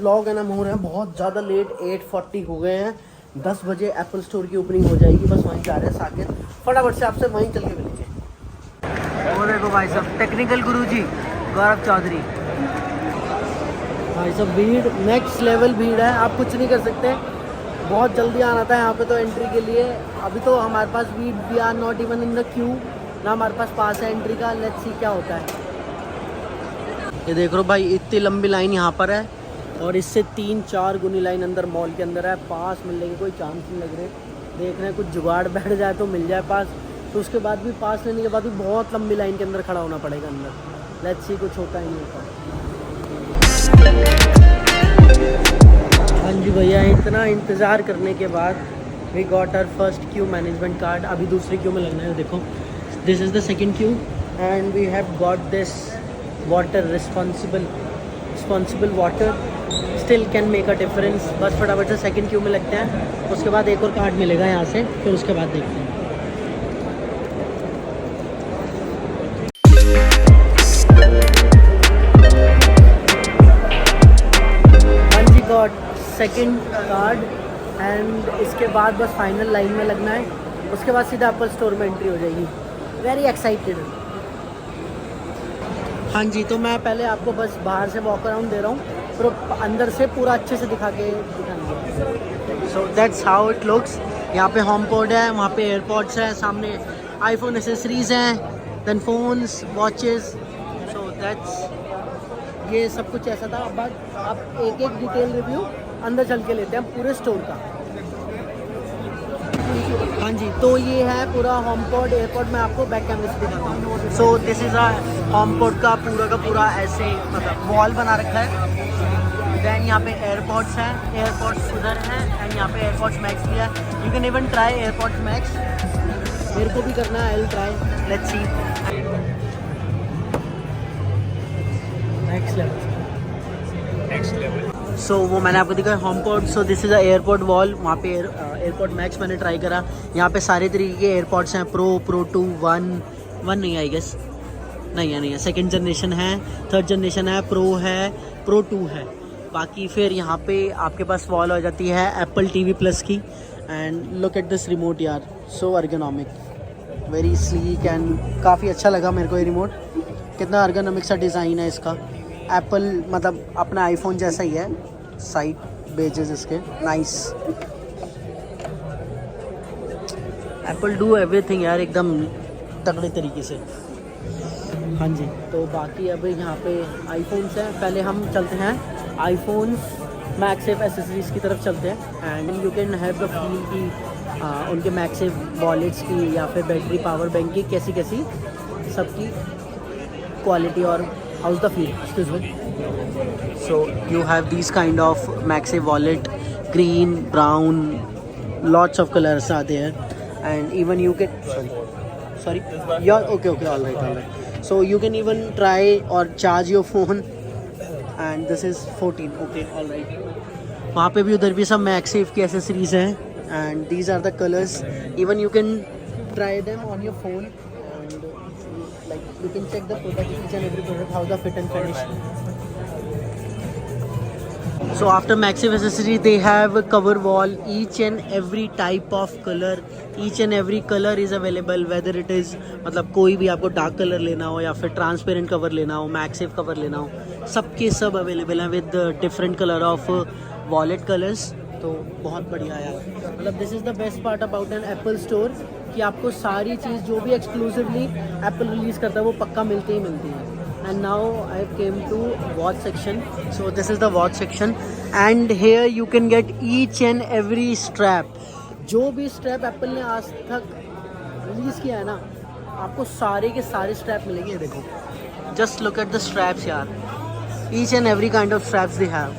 Vlog and हम हो रहे हैं बहुत ज़्यादा लेट, 8:40 हो गए हैं। 10 बजे एप्पल स्टोर की ओपनिंग हो जाएगी, बस वहीं जा रहे हैं साकेत। फटाफट से आपसे वहीं चल के मिलेंगे। वो देखो भाई साहब, टेक्निकल गुरुजी गौरव चौधरी। भाई साहब भीड़ नेक्स्ट लेवल भीड़ है, आप कुछ नहीं कर सकते। बहुत जल्दी आना था यहाँ पे तो एंट्री के लिए। अभी तो हमारे पास we are not even in the queue, ना हमारे पास है एंट्री का। लेट्स सी क्या होता है। ये देख लो भाई, इतनी लंबी लाइन यहाँ पर है और इससे 3-4 गुनी लाइन अंदर मॉल के अंदर है। पास मिलने के कोई चांस नहीं लग रहे। देख रहे हैं कुछ जुगाड़ बैठ जाए तो मिल जाए पास, तो उसके बाद भी पास लेने के बाद भी बहुत लंबी लाइन के अंदर खड़ा होना पड़ेगा अंदर। लेट्स सी, कुछ होता ही नहीं होता। हाँ जी भैया, इतना इंतज़ार करने के बाद we got our first queue management card. अभी दूसरी क्यू में लगना है। देखो, this is the second queue and we have got this water responsible water still can make a difference. बस फटाफट से सेकंड क्यू में लगते हैं, उसके बाद एक और कार्ड मिलेगा यहाँ से, फिर उसके बाद देखते हैं। हाँ जी, गॉट सेकंड कार्ड एंड इसके बाद बस फाइनल लाइन में लगना है। उसके बाद सीधा एप्पल स्टोर में एंट्री हो जाएगी। Very excited. हाँ जी, तो मैं पहले आपको बस बाहर से वॉक अराउंड दे रहा हूँ, फिर अंदर से पूरा अच्छे से दिखाएंगे। So that's how it looks. यहाँ पे होम पोड है, वहाँ पे एयरपॉड्स है, सामने आईफोन एसेसरीज हैं, then phones, watches. So that's, ये सब कुछ ऐसा था। अब आप एक एक डिटेल रिव्यू अंदर चल के लेते हैं पूरे स्टोर का। हाँ जी, तो ये है पूरा होम पोड एयरपोर्ट। मैं आपको बैक कैमरे से दिखाता हूँ। So this is a home pod का पूरा ऐसे मतलब वॉल बना रखा है। दैन यहाँ पे एयरपोर्ट्स हैं, एयरपोर्ट्स उधर हैं एंड यहाँ पे एयरपोर्ट्स मैक्स भी है। You can even try AirPods Max. मेरे को भी करना है, I will try, let's see. Next level. So वो मैंने आपको दिखाया home pod. So this is a AirPod wall. वहाँ पे एयरपोर्ट मैक्स मैंने ट्राई करा। यहाँ पे सारे तरीके के एयरपोर्ट्स हैं, प्रो 2, 1 नहीं आई गेस, नहीं है, सेकंड जनरेशन है, थर्ड जनरेशन है, प्रो है, प्रो 2 है। बाकी फिर यहाँ पे आपके पास वॉल हो जाती है एप्पल TV प्लस की। And look at this remote यार, सो अर्गोनॉमिक, वेरी स्लीक एंड काफ़ी अच्छा लगा मेरे को ये रिमोट। कितना अर्गोनॉमिक सा डिज़ाइन है इसका। एप्पल मतलब अपना आईफोन जैसा ही है, साइड बेजेस इसके, नाइस। एप्पल डू एवरीथिंग यार, एकदम तगड़े तरीके से। हाँ जी, तो बाकी अब यहाँ पे आईफोन्स हैं। पहले हम चलते हैं आईफोन मैगसेफ एसेसरीज़ की तरफ चलते हैं and you can have the feel की उनके मैगसेफ वॉलेट्स की या फिर बैटरी पावर बैंक की कैसी सबकी क्वालिटी और how's the feel. Excuse me. So you have this kind of MagSafe wallet, green, brown, lots of colours are there and even you can sorry yeah, okay, all right. So you can even try or charge your phone and this is 14, okay, all right. वहाँ पे भी उधर भी सब MagSafe की accessories हैं and these are the colors. Even you can try them on your phone and like you can check the product, each and every product, how the fit and finish. So after MagSafe accessory they have a cover wall, each and every type of color, each and every color is available, whether it is मतलब कोई भी आपको dark colour लेना हो या फिर transparent cover लेना हो, मैगसेफ कवर लेना हो, सबके सब अवेलेबल हैं with different colour of wallet colours. तो बहुत बढ़िया यार, मतलब this is the best part about an apple store कि आपको सारी चीज़ जो भी एक्सक्लूसिवली एप्पल रिलीज़ करता है वो पक्का मिलती ही मिलती है। And now I came to watch section. So this is the watch section and here you can get each and every strap. जो भी स्ट्रैप एप्पल ने आज तक रिलीज़ किया है ना, आपको सारे के सारे स्ट्रैप मिलेंगे। देखो, just look at the straps यार, each and every kind of straps they have,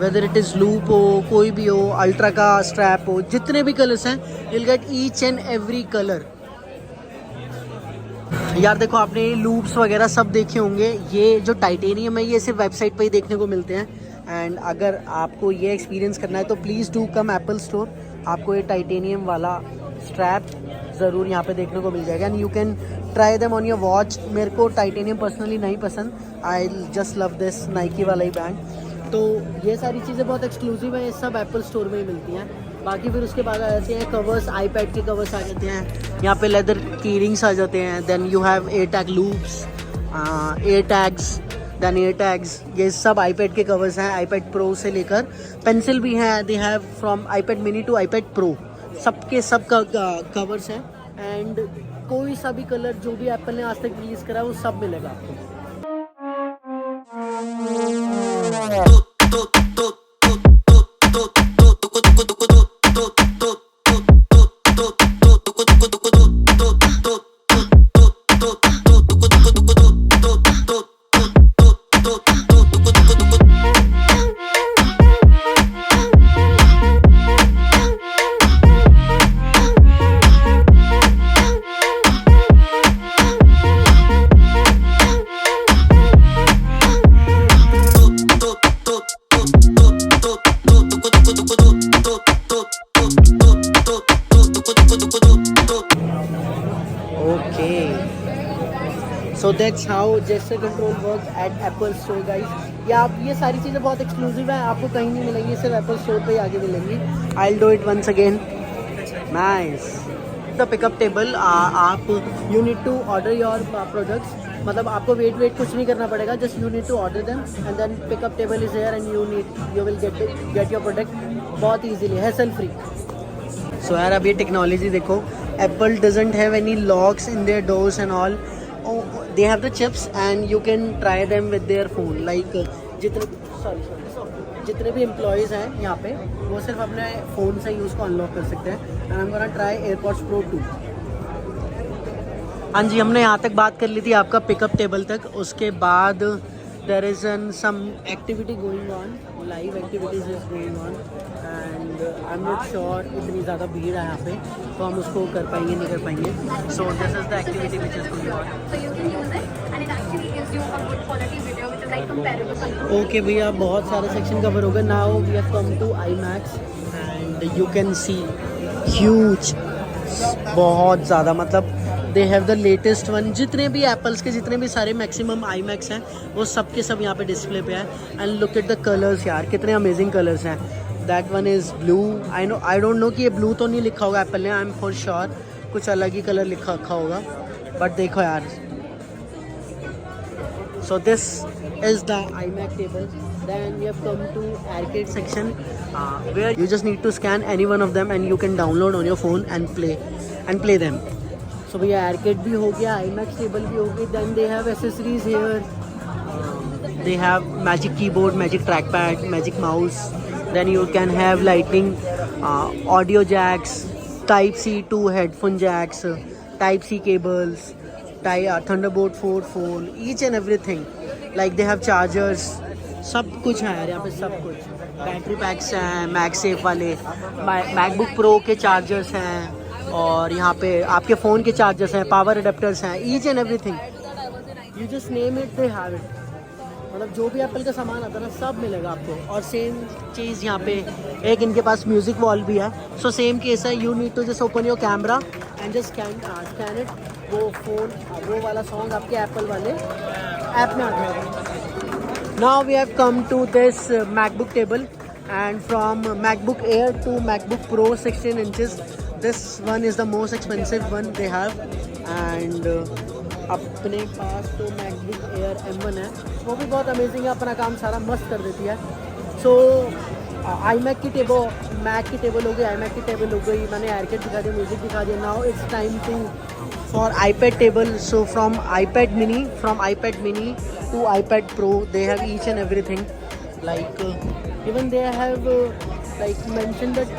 whether it is loop हो, कोई भी हो, अल्ट्रा का स्ट्रैप हो, जितने भी कलर्स हैं you'll get each and every color। यार देखो, आपने लूप्स वगैरह सब देखे होंगे। ये जो टाइटेनियम है ये सिर्फ वेबसाइट पे ही देखने को मिलते हैं एंड अगर आपको ये एक्सपीरियंस करना है तो please do come Apple store. आपको ये टाइटेनियम वाला स्ट्रैप ज़रूर यहाँ पे देखने को मिल जाएगा and you can try them on your watch. मेरे को टाइटेनियम पर्सनली नहीं पसंद, I just love this Nike वाला ही बैंड। तो ये सारी चीज़ें बहुत एक्सक्लूसिव हैं, ये सब एप्पल स्टोर में ही मिलती हैं। बाकी फिर उसके बाद आ जाते हैं कवर्स, आईपैड के कवर्स आ जाते हैं, यहाँ पे लेदर की रिंग्स आ जाते हैं। Then you have AirTag loops, AirTags, then AirTags, ये सब आईपैड के कवर्स हैं। आईपैड प्रो से लेकर पेंसिल भी हैं, they have from iPad mini to iPad pro, सबके सब कवर्स हैं। एंड कोई सा भी कलर जो भी एप्पल ने आज तक रिलीज़ करा वो सब मिलेगा आपको। So that's how gesture control work at Apple store guys. ये सारी चीज़ें बहुत एक्सक्लूसिव हैं, आपको कहीं नहीं मिलेंगी, सिर्फ एप्पल स्टोर पे ही आगे मिलेंगी। I will do it once again. Nice. The pickup table, आप you need to order your products, मतलब आपको वेट कुछ नहीं करना पड़ेगा, just you need to order them and then pickup table is here and you will get your product बहुत easily, hassle free. So यार अब ये टेक्नोलॉजी देखो, Apple doesn't have any locks in their doors and all, they have the chips and you can try them with their phone, like जितने भी employees हैं यहाँ पे वो सिर्फ अपने फ़ोन से ही उसको अनलॉक कर सकते हैं। And I am gonna try AirPods pro 2। हाँ जी, हमने यहाँ तक बात कर ली थी आपका पिकअप टेबल तक। उसके बाद there is some activity going on, live activities is going on and I am not sure इतनी ज़्यादा भीड़ है यहाँ पे तो हम उसको कर पाएंगे नहीं कर पाएंगे। So this is the activity which is going on. Okay भैया, बहुत सारे सेक्शन कवर हो गए। Now we have come to IMAX and you can see huge, बहुत ज़्यादा, मतलब they have the latest one. जितने भी एप्पल्स के जितने भी सारे मैक्सिमम IMAX हैं वो सब के सब यहाँ पे डिस्प्ले पे है। And look at the colours यार, कितने अमेजिंग कलर्स हैं। That one is blue, I don't know कि ये ब्लू तो नहीं लिखा होगा एप्पल ने, आई एम फॉर श्योर कुछ अलग ही कलर लिखा रखा होगा, बट देखो यार। सो this is the IMAX table. Then we have come to arcade section where you just need to scan any one of them and you can download on your phone and play them. So भैया arcade भी हो गया, IMAX table भी हो गई। Then they have accessories here. They have magic keyboard, magic trackpad, magic mouse. Then you can have lightning, audio jacks, Type-C to headphone jacks, Type-C cables, Thunderbolt 4 phone, each and everything. Like they have chargers. सब कुछ है यार यहाँ पे, सब कुछ। Battery PACS हैं MagSafe वाले, मैकबुक प्रो के चार्जर्स हैं और यहाँ पे आपके फ़ोन के चार्जर्स हैं, पावर अडेप्टर्स हैं, each and everything, you just name it they have it. मतलब जो भी एप्पल का सामान आता है ना सब मिलेगा आपको। और सेम चीज़ यहाँ पे एक इनके पास म्यूज़िक वॉल भी है। सो सेम केस है, you need to just open your camera and just scan it, वो फ़ोन वो वाला सॉन्ग आपके एप्पल वाले ऐप में आ जाएगा। Now we have come to this MacBook table, and from MacBook Air to MacBook Pro 16 inches, this one is the most expensive one they have, and अपने पास तो MacBook Air M1 है, वो भी बहुत amazing है, अपना काम सारा मस्त कर देती है। So iMac की टेबल, Mac की टेबल हो गई, iMac की टेबल हो गई, मैंने आर्केड दिखा दिया, म्यूज़िक दिखा दिया। Now it's time to for iPad table. So from iPad mini to iPad Pro, they have each and everything. Like even they have like mentioned that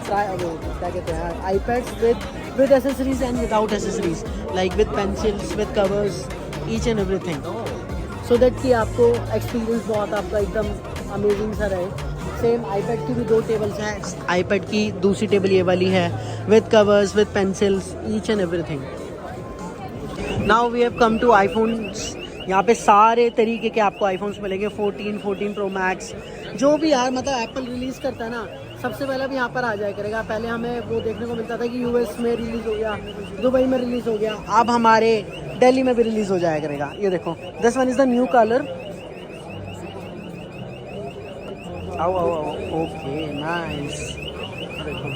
क्या कहते हैं iPads with accessories and without accessories, like with pencils, with covers, each and everything, so that कि आपको experience बहुत आपका एकदम amazing सा रहे। सेम iPad की भी 2 टेबल्स हैं, iPad की दूसरी टेबल ये वाली है with covers, with pencils, each and everything. Now we have come to iPhones. यहाँ पे सारे तरीके के आपको iPhones मिलेंगे, 14 Pro Max, जो भी यार मतलब एप्पल रिलीज़ करता है ना सबसे पहले भी यहाँ पर आ जाया करेगा। पहले हमें वो देखने को मिलता था कि US में रिलीज़ हो गया, दुबई में रिलीज़ हो गया, अब हमारे दिल्ली में भी रिलीज़ हो जाया करेगा। ये देखो, this one is the new colour, आओ आओ आओ, ओके नाइस। देखो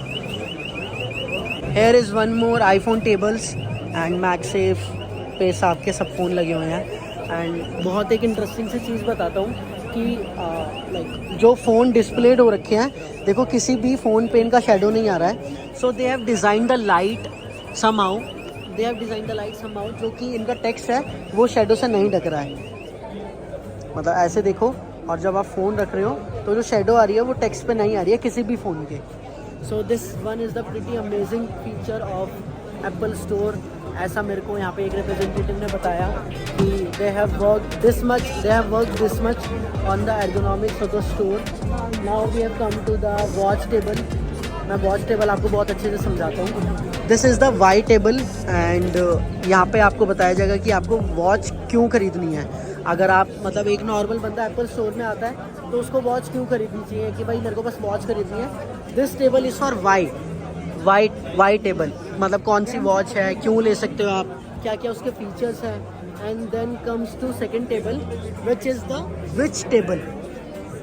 here is one more iPhone tables and MagSafe पे आपके सब फ़ोन लगे हुए हैं। एंड बहुत एक इंटरेस्टिंग सी चीज़ बताता हूँ कि लाइक जो फ़ोन डिस्प्लेड हो रखे हैं, देखो किसी भी फ़ोन पे इनका शेडो नहीं आ रहा है। So they have design the light somehow, जो कि इनका टेक्स्ट है वो शेडो से नहीं ढक रहा है। मतलब ऐसे देखो, और जब आप फ़ोन रख रहे हो तो जो शेडो आ रही है वो टेक्स्ट पे नहीं आ रही है किसी भी फ़ोन के। So this one is the pretty amazing feature of Apple store. ऐसा मेरे को यहाँ पे एक रिप्रेजेंटेटिव ने बताया कि they have work this much on the ergonomics of the store. Now we have come to the watch table. मैं वॉच टेबल आपको बहुत अच्छे से समझाता हूँ। This is the why table and यहाँ पे आपको बताया जाएगा कि आपको वॉच क्यों ख़रीदनी है। अगर आप मतलब एक नॉर्मल बंदा एप्पल स्टोर में आता है तो उसको वॉच क्यों खरीदनी चाहिए कि भाई मेरे को बस वॉच खरीदनी है। This table is for why table, मतलब कौन सी वॉच है, क्यों ले सकते हो आप, क्या क्या उसके फीचर्स हैं। And then comes to second table which is the which table.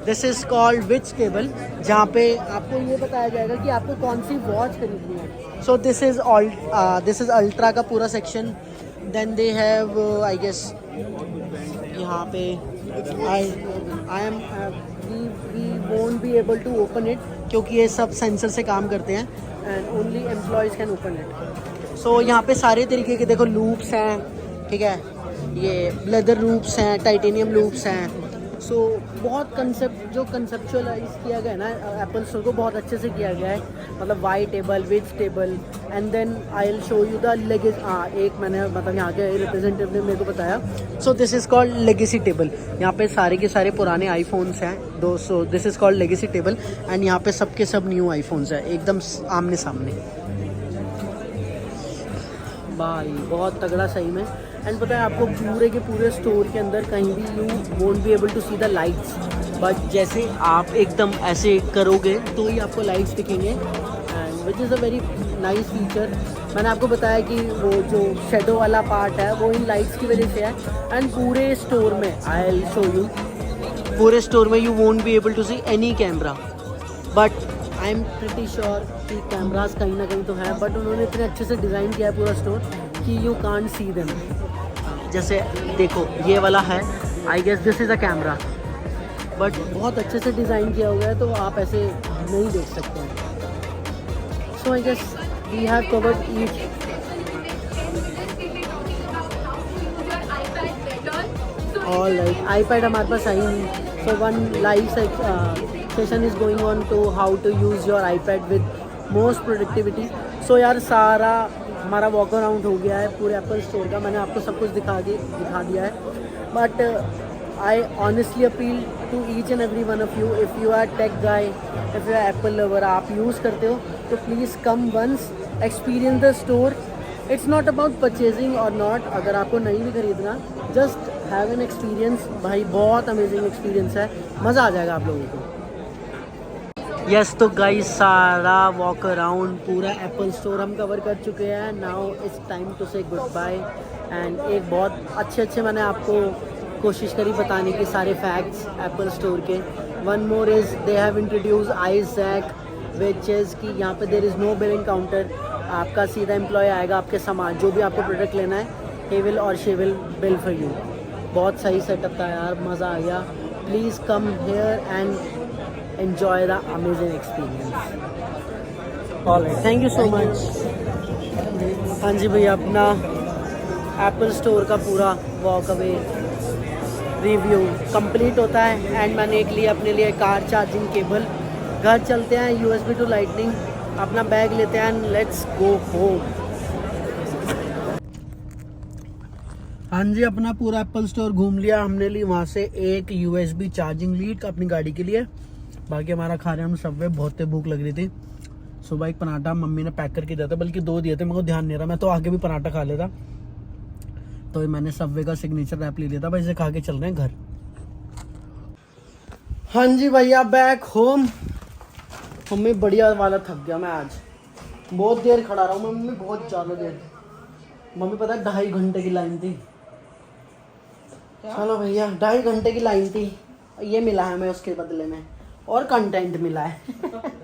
This is called which table, जहाँ पे आपको ये बताया जाएगा कि आपको कौन सी वॉच खरीदनी है। सो दिस इज़ अल्ट्रा का पूरा सेक्शन। Then they have I guess यहाँ पे we won't be able to open it क्योंकि ये सब सेंसर से काम करते हैं and only employees can open it. So यहाँ पे सारे तरीके के देखो लूप्स हैं, ठीक है, ये लेदर लूप्स हैं, टाइटेनियम लूप्स हैं। सो बहुत कंसेप्चुअलाइज किया गया है ना एप्पल स्टोर को, बहुत अच्छे से किया गया है। मतलब why table, which table, and then I will show you the legacy. एक मैंने मतलब यहाँ के रिप्रेजेंटेटिव ने मेरे को बताया। सो this is called legacy table. यहाँ पे सारे के सारे पुराने आईफोन्स हैं दो। सो this is called legacy table and यहाँ पे सबके सब न्यू आईफोन्स हैं एकदम आमने सामने। भाई बहुत तगड़ा सही में। एंड पता है आपको पूरे के पूरे स्टोर के अंदर कहीं भी you won't be able to see the lights, but जैसे आप एकदम ऐसे करोगे तो ही आपको लाइट्स दिखेंगे and which is a very nice feature. मैंने आपको बताया कि वो जो शेडो वाला पार्ट है वो इन लाइट्स की वजह से है। एंड पूरे स्टोर में आई विल शो यू, पूरे स्टोर में you won't be able to see any camera, but I am pretty sure कि कैमराज कहीं ना कहीं तो है, बट उन्होंने इतने अच्छे से डिज़ाइन किया है पूरा स्टोर कि यू कांट सी देम। जैसे देखो ये वाला है, I guess this is a camera, but बहुत अच्छे से डिज़ाइन किया हुआ है तो आप ऐसे नहीं देख सकते हैं। So I guess we have covered each. Alright, iPad हमारे पास आई नहीं। So one live session is going on to how to use your iPad with most productivity. So यार सारा हमारा वॉक अराउंड हो गया है पूरे एप्पल स्टोर का। मैंने आपको सब कुछ दिखा दिया है, but I honestly appeal to each and every one of you, if you are tech guy, if you are Apple lover, आप यूज़ करते हो तो please come once, experience the store. It's not about purchasing और not, अगर आपको नहीं भी खरीदना जस्ट हैव एन एक्सपीरियंस। भाई बहुत अमेजिंग एक्सपीरियंस है, मज़ा आ जाएगा आप लोगों को। यस तो गाइस सारा वॉक अराउंड पूरा एप्पल स्टोर हम कवर कर चुके हैं। नाउ इट्स टाइम टू से गुड बाय। एंड एक बहुत अच्छे मैंने आपको कोशिश करी बताने की सारे फैक्ट्स एप्पल स्टोर के। One more is they have introduce आईजैक, विच इज़ कि यहाँ पे there is no billing counter. आपका सीधा एम्प्लॉय आएगा, आपके सामान जो भी आपको प्रोडक्ट लेना है ही विल और she will bill for you. बहुत सही सेटअप था यार, मज़ा आ गया। Please come here and enjoy the amazing experience. Alright, thank you so much. हाँ जी भैया, अपना एप्पल स्टोर का पूरा वॉक अवे रिव्यू कंप्लीट होता है एंड मैंने एक लिए अपने लिए कार चार्जिंग केबल। घर चलते हैं USB टू लाइटनिंग, अपना बैग लेते हैं एंड लेट्स गो होम। हाँ जी, अपना पूरा एप्पल स्टोर घूम लिया हमने, ली वहाँ से एक USB चार्जिंग लीड अपनी गाड़ी के लिए। बाकी हमारा खा रहे हम सबवे, बहुत भूख लग रही थी। सुबह एक पराठा मम्मी ने पैक करके दिया था, बल्कि 2 दिए थे, मेरे को ध्यान नहीं रहा, मैं तो आगे भी पराठा खा लेता। तो मैंने सबवे का सिग्नेचर रैप ले लिया था, भाई इसे खा के चल रहे हैं घर। हाँ जी भैया, बैक होम। मम्मी बढ़िया वाला थक गया मैं आज, बहुत देर खड़ा रहा हूँ मम्मी, बहुत ज़्यादा देर। मम्मी पता है 2.5 घंटे की लाइन थी। चलो भैया 2.5 घंटे की लाइन थी, ये मिला है मैं उसके बदले में। और कंटेंट मिला है